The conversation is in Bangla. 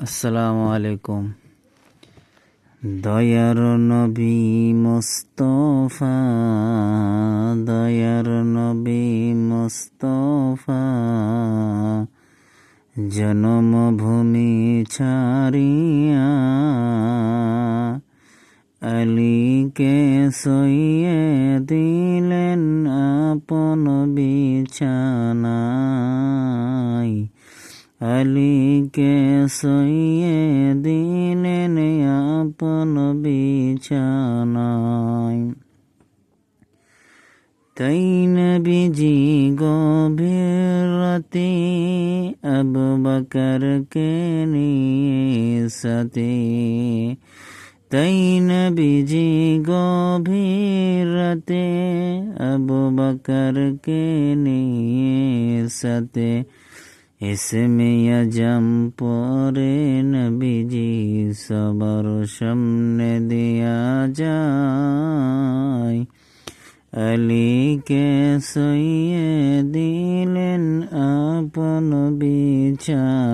আসসালামু আলাইকুম। দয়ার নবী মুস্তফা, দয়ার নবী মুস্তফা, জন্মভূমি ছাড়িয়া আলীকে সইয়ে দিলেন আপন বিছানায়। আলীকে সইয়ে দিলেন আপন বিছানায়। তাই নবীজি গভীর রাতে আবু বকরকে নিয়ে সাথে, তাই নবীজি গভীর রাতে আবু বকরকে নিয়ে সাথে ইসমে আজম পরে নবীজি সবার সামনে দিয়া যায়। আলীকে সইয়ে দিলেন আপন বিছানায়।